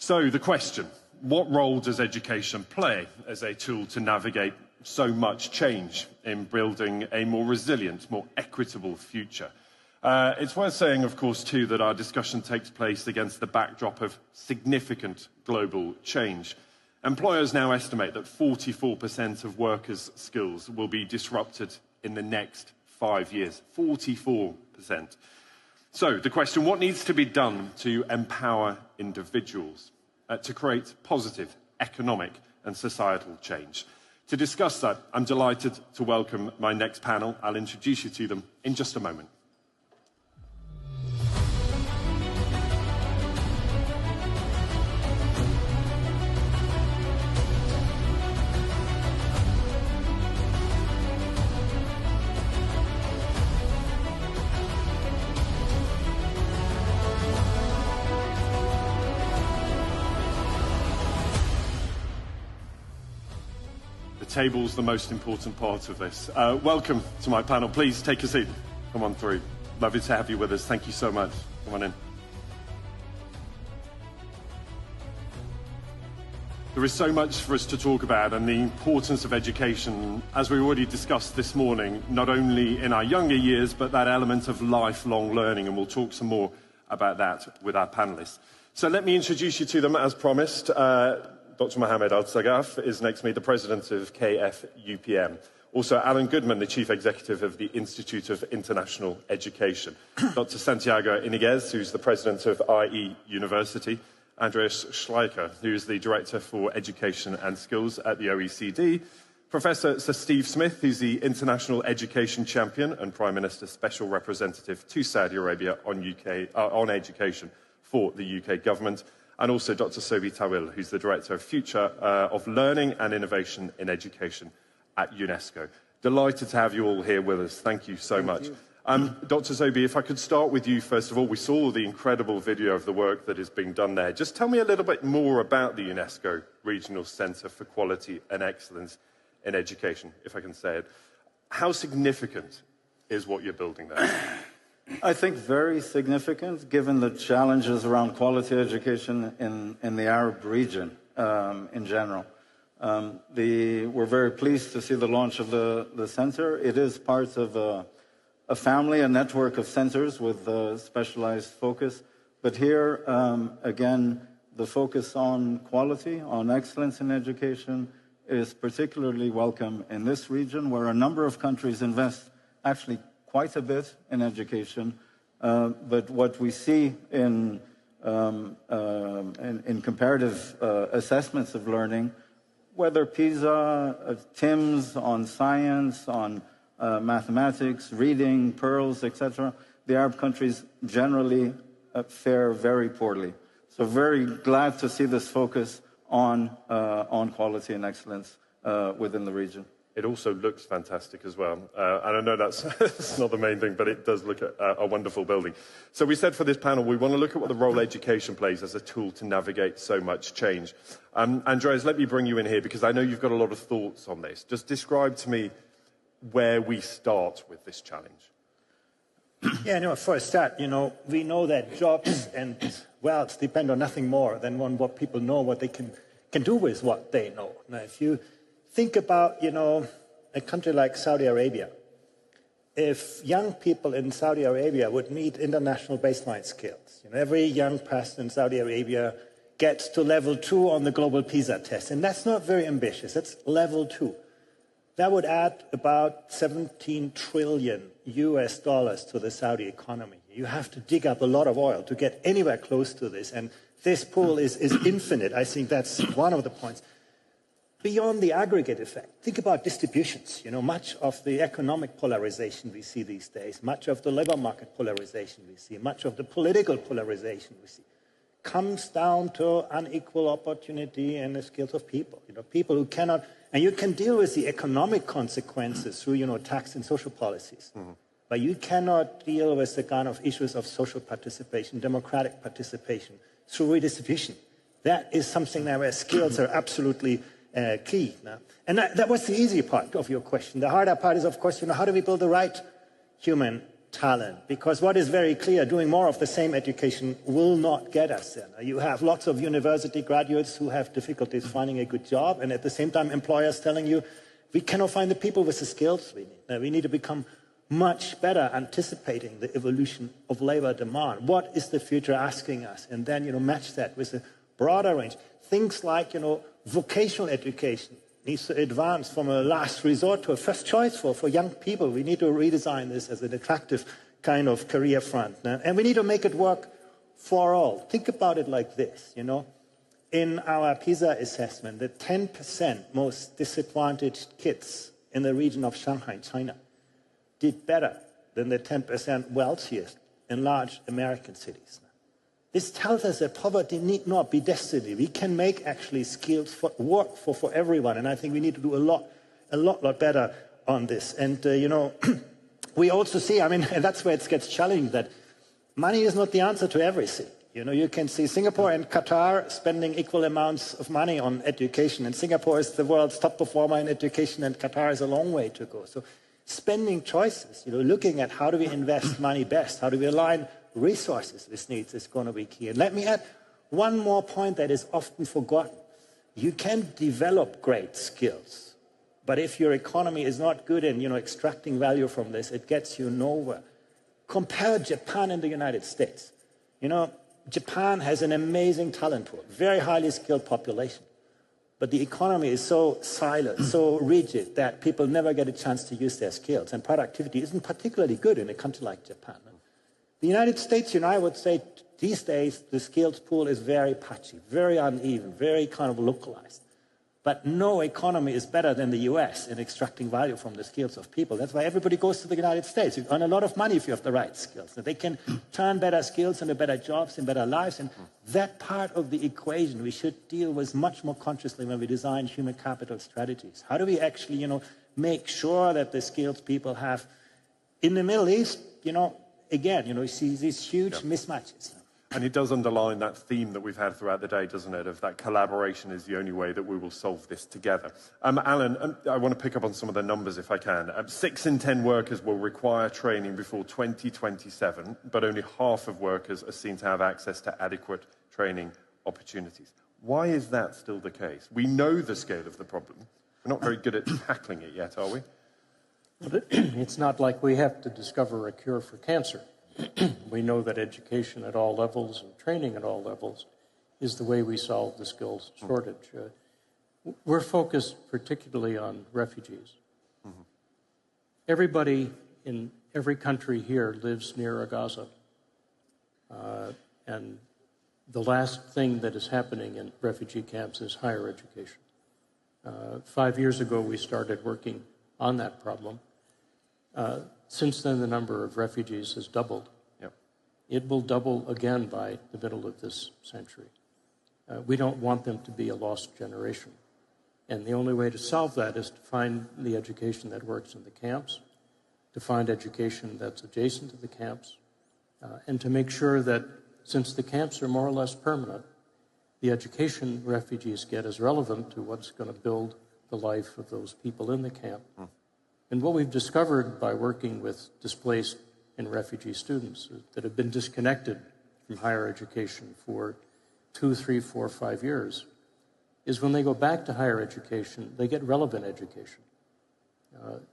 So the question, what role does education play as a tool to navigate so much change in building a more resilient, more equitable future? It's worth saying, of course, too, that our discussion takes place against the backdrop of significant global change. Employers now estimate that 44% of workers' skills will be disrupted in the next 5 years. 44%. So the question, what needs to be done to empower individuals, to create positive economic and societal change? To discuss that, I'm delighted to welcome my next panel. I'll introduce you to them in just a moment. Table's the most important part of this. Welcome to my panel. Please take a seat. Come on through. Lovely to have you with us. Thank you so much. Come on in. There is so much for us to talk about, and the importance of education, as we already discussed this morning, not only in our younger years, but that element of lifelong learning, and we'll talk some more about that with our panelists. So let me introduce you to them as promised. Dr. Mohammed Al-Saggaf is next to me, the president of KFUPM. Also, Alan Goodman, the chief executive of the Institute of International Education. Dr. Santiago Iniguez, who's the president of IE University. Andreas Schleicher, who is the director for education and skills at the OECD. Professor Sir Steve Smith, who's the international education champion and Prime Minister's special representative to Saudi Arabia on education for the UK government. And also Dr. Sobi Tawil, who's the Director of Future of Learning and Innovation in Education at UNESCO. Delighted to have you all here with us. Thank you so much. Dr. Sobi, if I could start with you first of all. We saw the incredible video of the work that is being done there. Just tell me a little bit more about the UNESCO Regional Centre for Quality and Excellence in Education, if I can say it. How significant is what you're building there? I think very significant, given the challenges around quality education in the Arab region in general. We're very pleased to see the launch of the center. It is part of a family, a network of centers with specialized focus. But here, again, the focus on quality, on excellence in education is particularly welcome in this region, where a number of countries invest actually quite a bit in education, but what we see in comparative assessments of learning, whether PISA, TIMSS on science, on mathematics, reading, pearls, etc., the Arab countries generally fare very poorly. So very glad to see this focus on quality and excellence within the region. It also looks fantastic as well. And I know that's not the main thing, but it does look at a wonderful building. So we said for this panel, we want to look at what the role education plays as a tool to navigate so much change. Andreas, let me bring you in here, because I know you've got a lot of thoughts on this. Just describe to me where we start with this challenge. Yeah, no, for a start, we know that jobs and wealth depend on nothing more than on what people know, what they can do with what they know. Now, if you think about, a country like Saudi Arabia. If young people in Saudi Arabia would meet international baseline skills, every young person in Saudi Arabia gets to level 2 on the global PISA test, and that's not very ambitious, that's level 2. That would add about 17 trillion US dollars to the Saudi economy. You have to dig up a lot of oil to get anywhere close to this, and this pool is infinite. I think that's one of the points. Beyond the aggregate effect, think about distributions. Much of the economic polarization we see these days, much of the labor market polarization we see, much of the political polarization we see, comes down to unequal opportunity and the skills of people. People who cannot, and you can deal with the economic consequences through, tax and social policies. Mm-hmm. But you cannot deal with the kind of issues of social participation, democratic participation, through redistribution. That is something that where skills are absolutely key. And that was the easy part of your question. The harder part is, of course, how do we build the right human talent. Because what is very clear, doing more of the same education will not get us there. You have lots of university graduates who have difficulties finding a good job, and at the same time employers telling you, we cannot find the people with the skills we need. We need to become much better anticipating the evolution of labor demand. What is the future asking us? And then, match that with a broader range. Things like, vocational education needs to advance from a last resort to a first choice for young people. We need to redesign this as an attractive kind of career front. And we need to make it work for all. Think about it like this, In our PISA assessment, the 10% most disadvantaged kids in the region of Shanghai, China, did better than the 10% wealthiest in large American cities. This tells us that poverty need not be destiny. We can make actually skills work for everyone, and I think we need to do a lot better on this. And we also see, and that's where it gets challenging, that money is not the answer to everything. You can see Singapore and Qatar spending equal amounts of money on education, and Singapore is the world's top performer in education, and Qatar is a long way to go. So spending choices, looking at how do we invest money best, how do we align resources with needs is going to be key. And let me add one more point that is often forgotten. You can develop great skills, but if your economy is not good in, extracting value from this, it gets you nowhere. Compare Japan and the United States. Japan has an amazing talent pool, very highly skilled population. But the economy is so silent, so rigid, that people never get a chance to use their skills. And productivity isn't particularly good in a country like Japan. The United States, I would say these days, the skills pool is very patchy, very uneven, very kind of localized. But no economy is better than the US in extracting value from the skills of people. That's why everybody goes to the United States. You earn a lot of money if you have the right skills. They can turn better skills into better jobs and better lives. And that part of the equation we should deal with much more consciously when we design human capital strategies. How do we actually, make sure that the skills people have in the Middle East, again, you see these huge mismatches. And it does underline that theme that we've had throughout the day, doesn't it, of that collaboration is the only way that we will solve this together. Alan, I want to pick up on some of the numbers if I can. 6 in 10 workers will require training before 2027, but only half of workers are seen to have access to adequate training opportunities. Why is that still the case? We know the scale of the problem. We're not very good at tackling it yet, are we? It's not like we have to discover a cure for cancer. We know that education at all levels and training at all levels is the way we solve the skills shortage. We're focused particularly on refugees. Everybody in every country here lives near a Gaza. And the last thing that is happening in refugee camps is higher education. 5 years ago, we started working on that problem. Since then, the number of refugees has doubled. Yep. It will double again by the middle of this century. We don't want them to be a lost generation. And the only way to solve that is to find the education that works in the camps, to find education that's adjacent to the camps, and to make sure that since the camps are more or less permanent, the education refugees get is relevant to what's going to build the life of those people in the camp. And what we've discovered by working with displaced and refugee students that have been disconnected from higher education for 2, 3, 4, 5 years is when they go back to higher education, they get relevant education.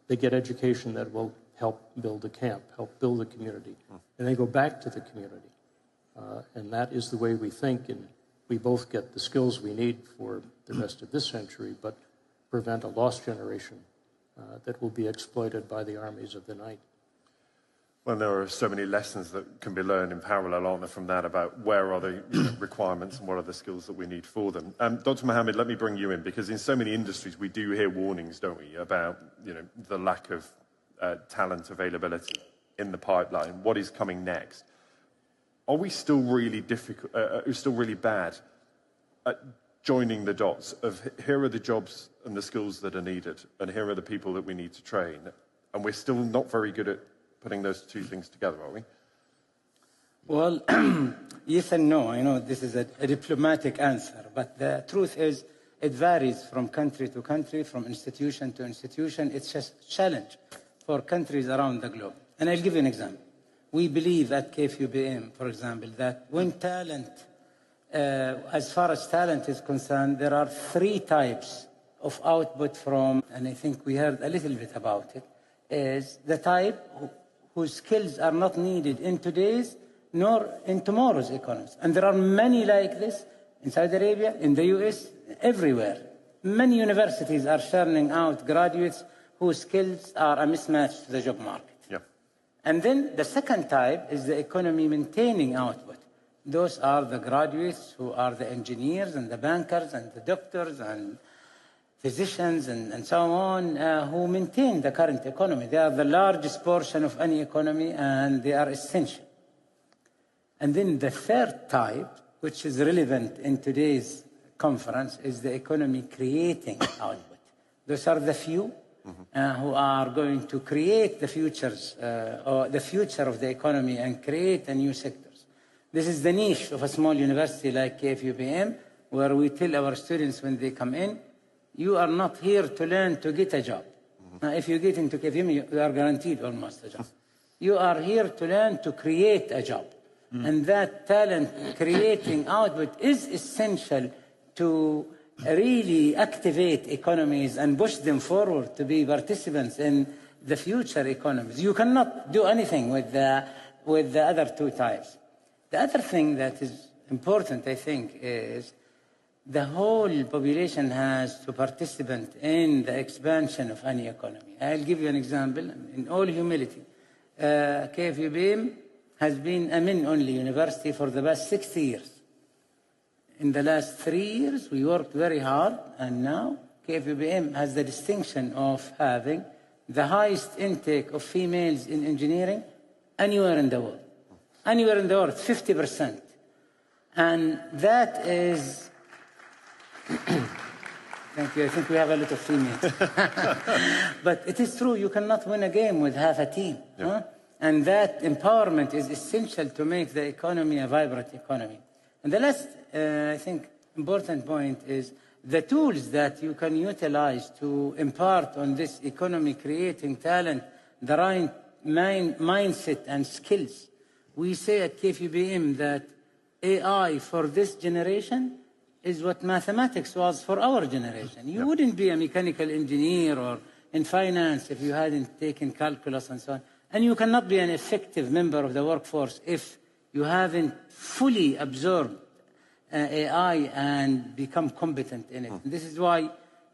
They get education that will help build a camp, help build a community. And they go back to the community. And that is the way we think, and we both get the skills we need for the rest of this century, but prevent a lost generation that will be exploited by the armies of the night. Well, there are so many lessons that can be learned in parallel, aren't there, from that about where are the requirements and what are the skills that we need for them. Dr. Mohammed, let me bring you in, because in so many industries we do hear warnings, don't we, about the lack of talent availability in the pipeline. What is coming next? Are we still really bad at joining the dots of here are the jobs and the skills that are needed, and here are the people that we need to train, and we're still not very good at putting those two things together, are we? Well, yes and no. I know this is a diplomatic answer, but the truth is it varies from country to country, from institution to institution. It's just a challenge for countries around the globe. And I'll give you an example. we believe at KFUPM, for example, that when talent, as far as talent is concerned, there are 3 types of output from, and I think we heard a little bit about it, is the type whose skills are not needed in today's nor in tomorrow's economies. And there are many like this in Saudi Arabia, in the US, everywhere. Many universities are churning out graduates whose skills are a mismatch to the job market. Yeah. And then the second type is the economy maintaining output. Those are the graduates who are the engineers and the bankers and the doctors and physicians and so on, who maintain the current economy. They are the largest portion of any economy, and they are essential. And then the third type, which is relevant in today's conference, is the economy creating output. Those are the few who are going to create the futures, or the future of the economy, and create a new sectors. This is the niche of a small university like KFUPM, where we tell our students when they come in, you are not here to learn to get a job. Now, if you get into KFUPM, you are guaranteed almost a job. You are here to learn to create a job. And that talent creating output is essential to really activate economies and push them forward to be participants in the future economies. You cannot do anything with the other 2 types. The other thing that is important, I think, is the whole population has to participate in the expansion of any economy. I'll give you an example. In all humility, KFUPM has been a men-only university for the past 60 years. In the last 3 years, we worked very hard, and now KFUPM has the distinction of having the highest intake of females in engineering anywhere in the world. Anywhere in the world, 50%. And that is... Thank you. I think we have a lot of females. But it is true, you cannot win a game with half a team. Yeah. Huh? And that empowerment is essential to make the economy a vibrant economy. And the last, I think, important point is the tools that you can utilize to impart on this economy creating talent, the right mindset and skills. We say at KFUPM that AI for this generation is what mathematics was for our generation. You wouldn't be a mechanical engineer or in finance if you hadn't taken calculus and so on. And you cannot be an effective member of the workforce if you haven't fully absorbed AI and become competent in it. And this is why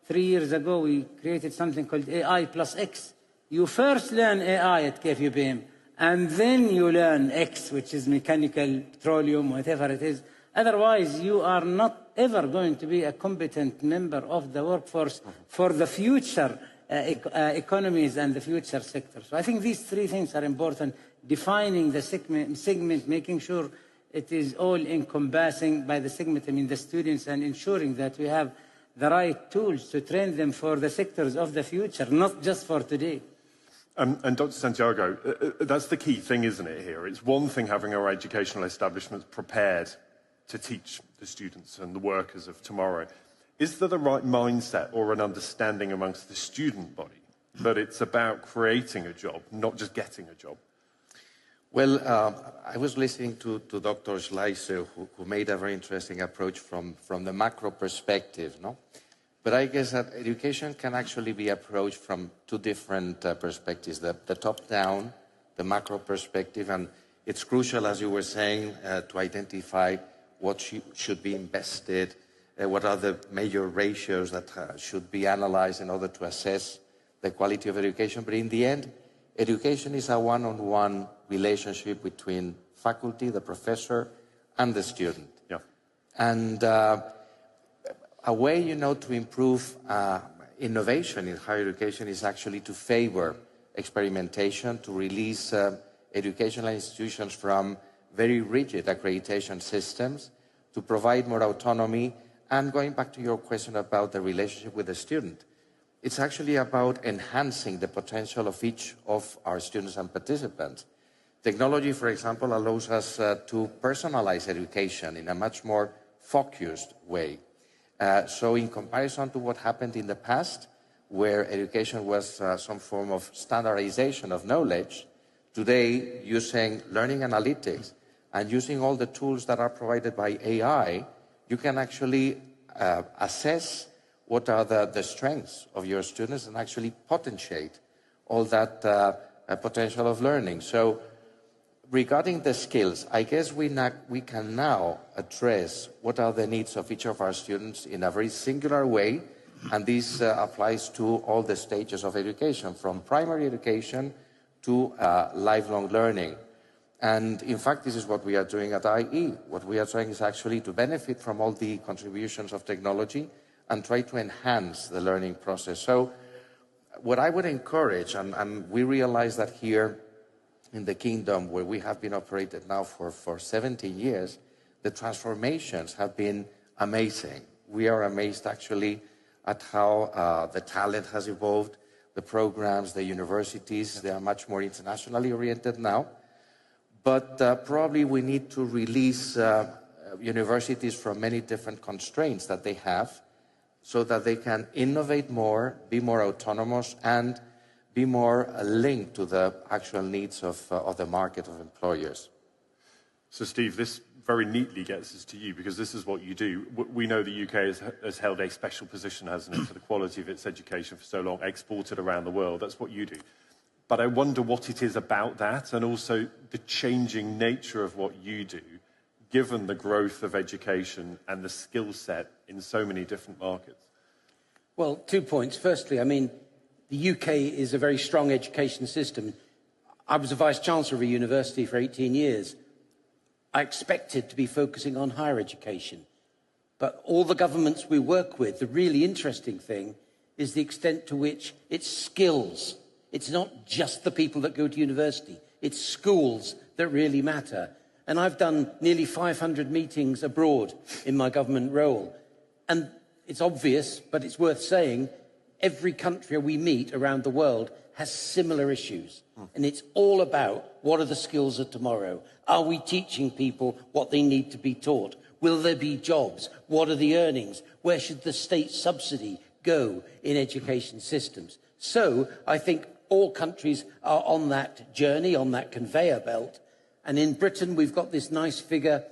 3 years ago we created something called AI plus X. You first learn AI at KFUPM, and then you learn X, which is mechanical, petroleum, whatever it is. Otherwise, you are not ever going to be a competent member of the workforce for the future economies and the future sectors. So I think these 3 things are important: defining the segment, making sure it is all encompassing. By the segment, I mean the students, and ensuring that we have the right tools to train them for the sectors of the future, not just for today. And Dr. Santiago, that's the key thing, isn't it, here? It's one thing having our educational establishments prepared to teach the students and the workers of tomorrow. Is there the right mindset or an understanding amongst the student body that it's about creating a job, not just getting a job? Well, I was listening to Dr. Schleiser, who made a very interesting approach from the macro perspective, no? But I guess that education can actually be approached from 2 different perspectives, the top-down, the macro perspective, and it's crucial, as you were saying, to identify what should be invested, what are the major ratios that should be analyzed in order to assess the quality of education. But in the end, education is a one-on-one relationship between faculty, the professor, and the student. Yeah. And a way, to improve innovation in higher education is actually to favor experimentation, to release educational institutions from very rigid accreditation systems, to provide more autonomy. And going back to your question about the relationship with the student, it's actually about enhancing the potential of each of our students and participants. Technology, for example, allows us to personalize education in a much more focused way. So in comparison to what happened in the past, where education was some form of standardization of knowledge, Today, using learning analytics and using all the tools that are provided by AI, you can actually assess what are the strengths of your students and actually potentiate all that potential of learning. So regarding the skills, I guess we can now address what are the needs of each of our students in a very singular way, and this applies to all the stages of education, from primary education to lifelong learning. And in fact, this is what we are doing at IE. What we are trying is actually to benefit from all the contributions of technology and try to enhance the learning process. So what I would encourage, and we realize that here in the kingdom where we have been operated now for 17 years, the transformations have been amazing. We are amazed actually at how the talent has evolved, the programs, the universities, they are much more internationally oriented now. But probably we need to release universities from many different constraints that they have so that they can innovate more, be more autonomous, and be more linked to the actual needs of the market of employers. So Steve, this very neatly gets us to you, because this is what you do. We know the UK has held a special position, hasn't it, for the quality of its education for so long, exported around the world. That's what you do. But I wonder what it is about that, and also the changing nature of what you do, given the growth of education and the skill set in so many different markets. Well, 2 points. Firstly, I mean, the UK is a very strong education system. I was a vice-chancellor of a university for 18 years. I expected to be focusing on higher education. But all the governments we work with, the really interesting thing is the extent to which it's skills. It's not just the people that go to university. It's schools that really matter. And I've done nearly 500 meetings abroad in my government role. And it's obvious, but it's worth saying, every country we meet around the world has similar issues. And it's all about what are the skills of tomorrow? Are we teaching people what they need to be taught? Will there be jobs? What are the earnings? Where should the state subsidy go in education systems? So I think all countries are on that journey, on that conveyor belt. And in Britain, we've got this nice figure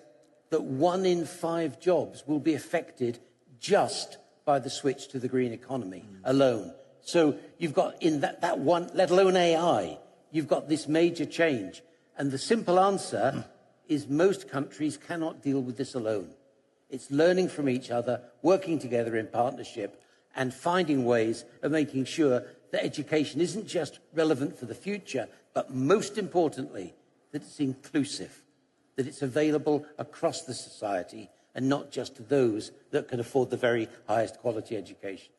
that 1 in 5 jobs will be affected just by the switch to the green economy alone. So you've got in that one, let alone AI, you've got this major change. And the simple answer is most countries cannot deal with this alone. It's learning from each other, working together in partnership, and finding ways of making sure that education isn't just relevant for the future, but most importantly, that it's inclusive, that it's available across the society and not just to those that can afford the very highest quality education.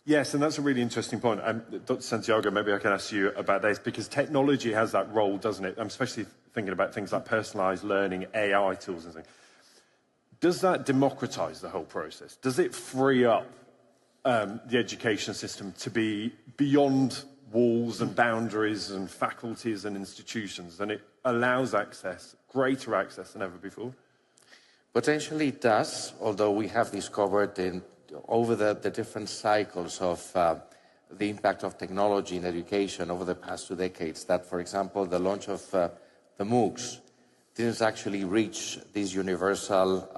Yes, and that's a really interesting point. Dr. Santiago, maybe I can ask you about this, because technology has that role, doesn't it? I'm especially thinking about things like personalised learning, AI tools and things. Does that democratise the whole process? Does it free up the education system to be beyond walls and boundaries and faculties and institutions, and it allows access, greater access than ever before? Potentially it does, although we have discovered over the different cycles of the impact of technology in education over the past 2 decades that, for example, the launch of the MOOCs didn't actually reach this universal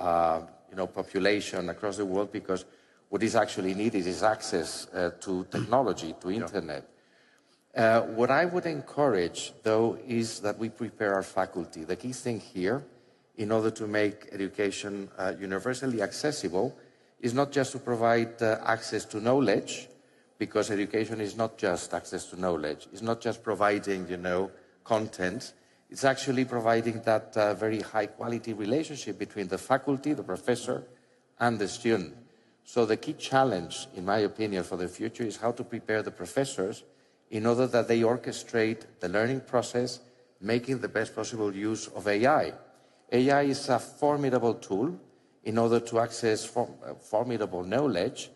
population across the world, because what is actually needed is access to technology, to internet. What I would encourage, though, is that we prepare our faculty. The key thing here, in order to make education universally accessible, is not just to provide access to knowledge, because education is not just access to knowledge. It's not just providing, content. It's actually providing that very high-quality relationship between the faculty, the professor, and the student. So the key challenge, in my opinion, for the future is how to prepare the professors in order that they orchestrate the learning process, making the best possible use of AI. AI is a formidable tool in order to access formidable knowledge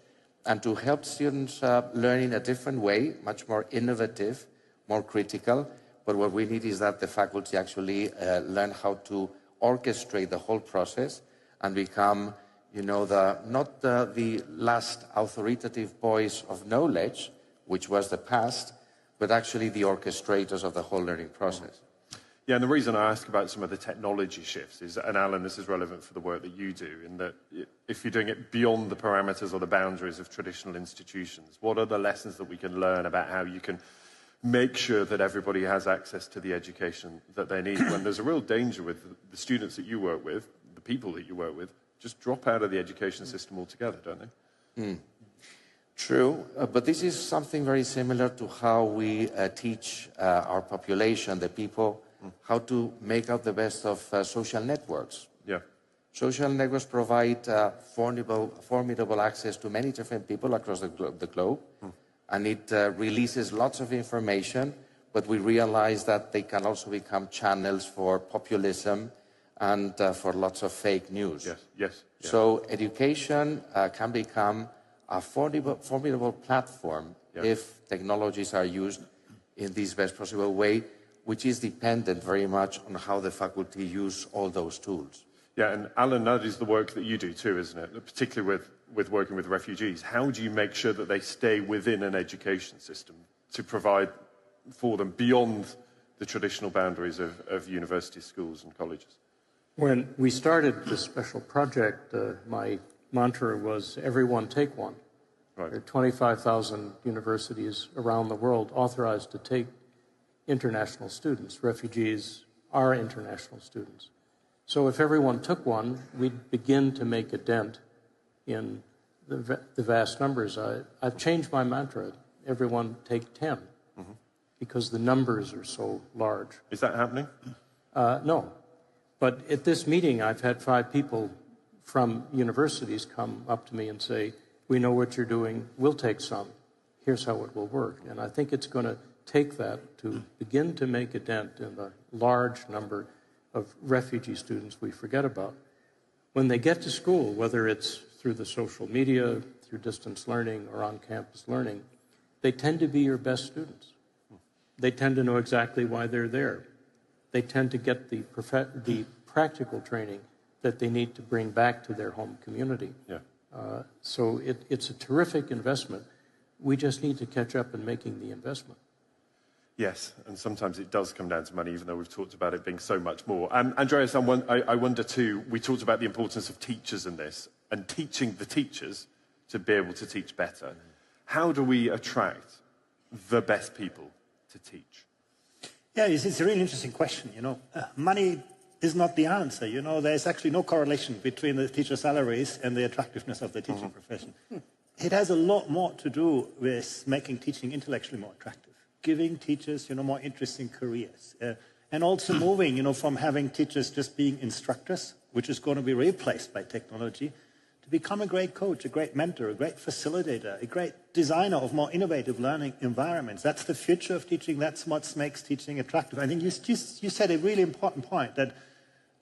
and to help students learn in a different way, much more innovative, more critical. But what we need is that the faculty actually learn how to orchestrate the whole process and become, not the last authoritative voice of knowledge, which was the past, but actually the orchestrators of the whole learning process. Yeah, and the reason I ask about some of the technology shifts is, and Alan, this is relevant for the work that you do, in that if you're doing it beyond the parameters or the boundaries of traditional institutions, what are the lessons that we can learn about how you can make sure that everybody has access to the education that they need, when there's a real danger with the students that you work with, the people that you work with, just drop out of the education system altogether, don't they? Mm. True, but this is something very similar to how we teach our population, the people, how to make out the best of social networks. Yeah. Social networks provide formidable access to many different people across the globe, and it releases lots of information, but we realize that they can also become channels for populism and for lots of fake news. Yes, yes. Yeah. So education can become a formidable platform if technologies are used in this best possible way, which is dependent very much on how the faculty use all those tools. Yeah, and Alan, that is the work that you do too, isn't it? Particularly with working with refugees. How do you make sure that they stay within an education system to provide for them beyond the traditional boundaries of university schools and colleges? When we started this special project, my mantra was everyone take one. Right. There are 25,000 universities around the world authorized to take international students. Refugees are international students. So if everyone took one, we'd begin to make a dent in the vast numbers. I've changed my mantra. Everyone take 10, because the numbers are so large. Is that happening? No. But at this meeting, I've had 5 people from universities come up to me and say, we know what you're doing, we'll take some. Here's how it will work. And I think it's going to take that to begin to make a dent in the large number of refugee students we forget about. When they get to school, whether it's through the social media, through distance learning, or on-campus learning, they tend to be your best students. They tend to know exactly why they're there. They tend to get the practical training that they need to bring back to their home community. Yeah. So it's a terrific investment. We just need to catch up in making the investment. Yes, and sometimes it does come down to money, even though we've talked about it being so much more. Andreas, I wonder too, we talked about the importance of teachers in this, and teaching the teachers to be able to teach better. How do we attract the best people to teach? Yeah, it's a really interesting question. Money is not the answer. There's actually no correlation between the teacher salaries and the attractiveness of the teaching profession. It has a lot more to do with making teaching intellectually more attractive, giving teachers, more interesting careers, and also moving, from having teachers just being instructors, which is going to be replaced by technology, to become a great coach, a great mentor, a great facilitator, a great designer of more innovative learning environments. That's the future of teaching. That's what makes teaching attractive. I think you said a really important point, that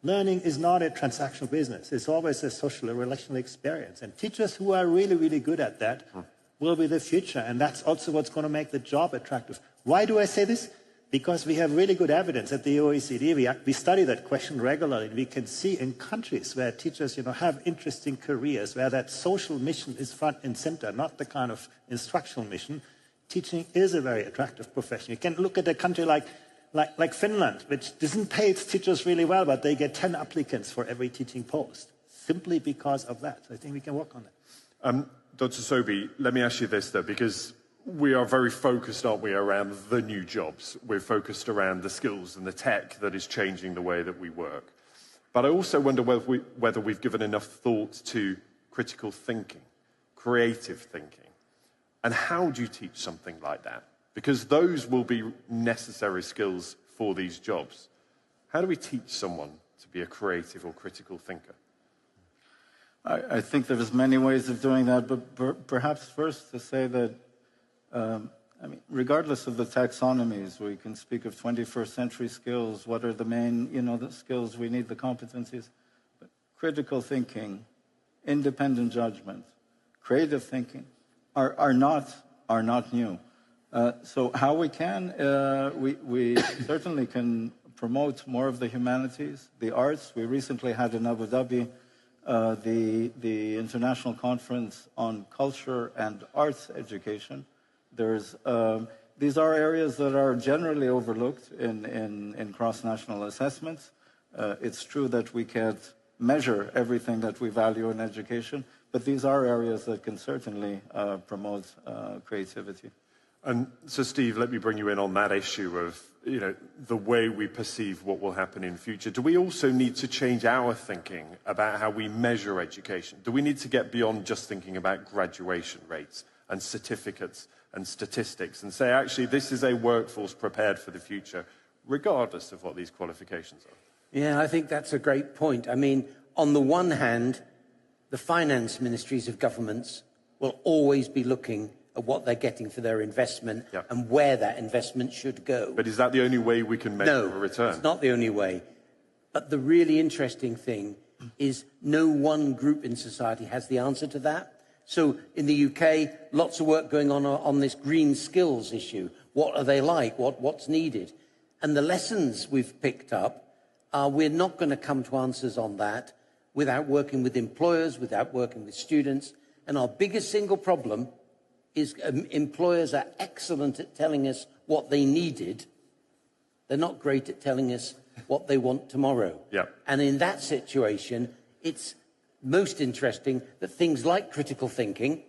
learning is not a transactional business. It's always a social and relational experience. And teachers who are really, really good at that will be the future. And that's also what's going to make the job attractive. Why do I say this? Because we have really good evidence at the OECD. We study that question regularly. We can see in countries where teachers, have interesting careers, where that social mission is front and center, not the kind of instructional mission. Teaching is a very attractive profession. You can look at a country like Finland, which doesn't pay its teachers really well, but they get 10 applicants for every teaching post, simply because of that. So I think we can work on that. Dr. Sobey, let me ask you this, though, because we are very focused, aren't we, around the new jobs. We're focused around the skills and the tech that is changing the way that we work. But I also wonder whether we've given enough thought to critical thinking, creative thinking. And how do you teach something like that? Because those will be necessary skills for these jobs. How do we teach someone to be a creative or critical thinker? I think there's many ways of doing that, but perhaps first to say that, regardless of the taxonomies, we can speak of 21st century skills. What are the main, the skills we need, the competencies? But critical thinking, independent judgment, creative thinking are not new. So how we can, we certainly can promote more of the humanities, the arts. We recently had in Abu Dhabi the International Conference on Culture and Arts Education. There's these are areas that are generally overlooked in cross-national assessments. It's true that we can't measure everything that we value in education, but these are areas that can certainly promote creativity. And so, Steve, let me bring you in on that issue of, you know, the way we perceive what will happen in future. Do we also need to change our thinking about how we measure education? Do we need to get beyond just thinking about graduation rates and certificates and statistics and say, actually, this is a workforce prepared for the future, regardless of what these qualifications are? Yeah, I think that's a great point. I mean, on the one hand, the finance ministries of governments will always be looking at what they're getting for their investment and where that investment should go. But is that the only way we can measure a return? No, it's not the only way. But the really interesting thing is no one group in society has the answer to that. So in the UK, lots of work going on this green skills issue. What are they like? What's needed? And the lessons we've picked up are we're not going to come to answers on that without working with employers, without working with students. And our biggest single problem is employers are excellent at telling us what they needed. They're not great at telling us what they want tomorrow. And in that situation, it's most interesting that things like critical thinking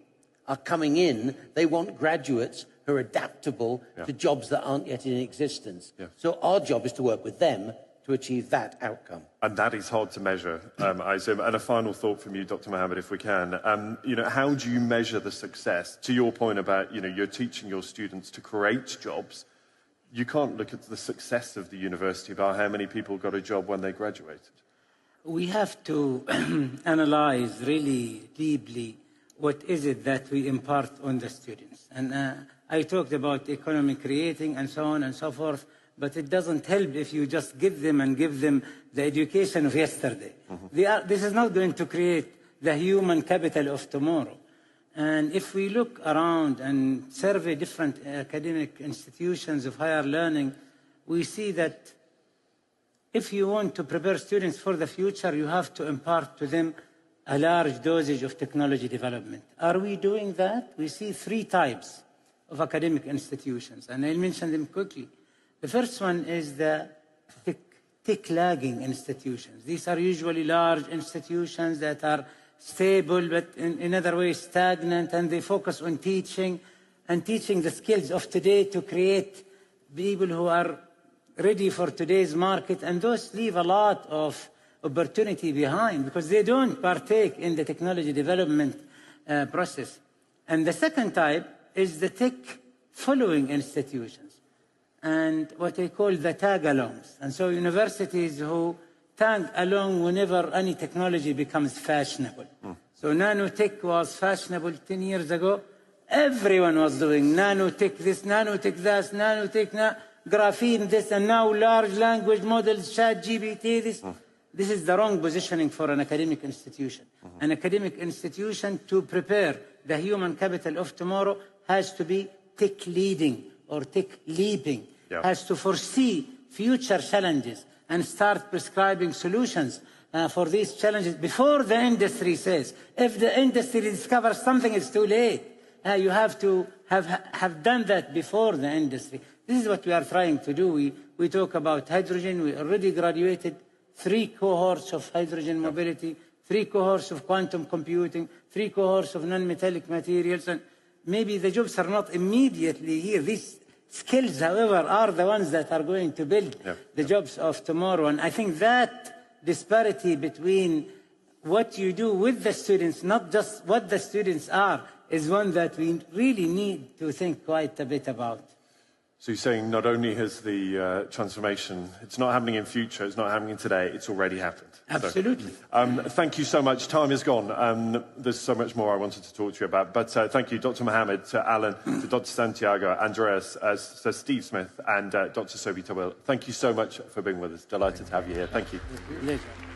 are coming in. They want graduates who are adaptable to jobs that aren't yet in existence. So our job is to work with them to achieve that outcome. And that is hard to measure, I assume. And a final thought from you, Dr. Mohammed, if we can. You know, how do you measure the success? To your point about, you know, you're teaching your students to create jobs. You can't look at the success of the university by how many people got a job when they graduated. We have to analyze really deeply what is it that we impart on the students. And I talked about economy creating and so on and so forth. But it doesn't help if you just give them the education of yesterday. This is not going to create the human capital of tomorrow. And if we look around and survey different academic institutions of higher learning, we see that if you want to prepare students for the future, you have to impart to them a large dosage of technology development. Are we doing that? We see three types of academic institutions, and I'll mention them quickly. The first one is the tech-lagging institutions. These are usually large institutions that are stable, but in other ways stagnant, and they focus on teaching the skills of today to create people who are ready for today's market, and those leave a lot of opportunity behind because they don't partake in the technology development process. And the second type is the tech-following institutions, and what they call the tag-alongs. And so universities who tag along whenever any technology becomes fashionable. So nanotech was fashionable 10 years ago. Everyone was doing nanotech this, nanotech that, nanotech, graphene this, and now large language models, ChatGPT this. This is the wrong positioning for an academic institution. An academic institution, to prepare the human capital of tomorrow, has to be tech-leading or tech-leaping, has to foresee future challenges and start prescribing solutions for these challenges before the industry says. If the industry discovers something, it's too late. You have to have done that before the industry. This is what we are trying to do. We talk about hydrogen. We already graduated 3 cohorts of hydrogen mobility, 3 cohorts of quantum computing, 3 cohorts of non-metallic materials. And maybe the jobs are not immediately here. These skills, however, are the ones that are going to build the jobs of tomorrow. And I think that disparity between what you do with the students, not just what the students are, is one that we really need to think quite a bit about. So you're saying not only has the transformation, it's not happening in future, it's not happening today, it's already happened. Absolutely. So, thank you so much. Time is gone. There's so much more I wanted to talk to you about. But thank you, Dr. Mohammed, to Alan, to Dr. Santiago, Andreas, to Steve Smith, and Dr. Sobi Tawil. Thank you so much for being with us. Delighted to have you here. Thank you. Pleasure.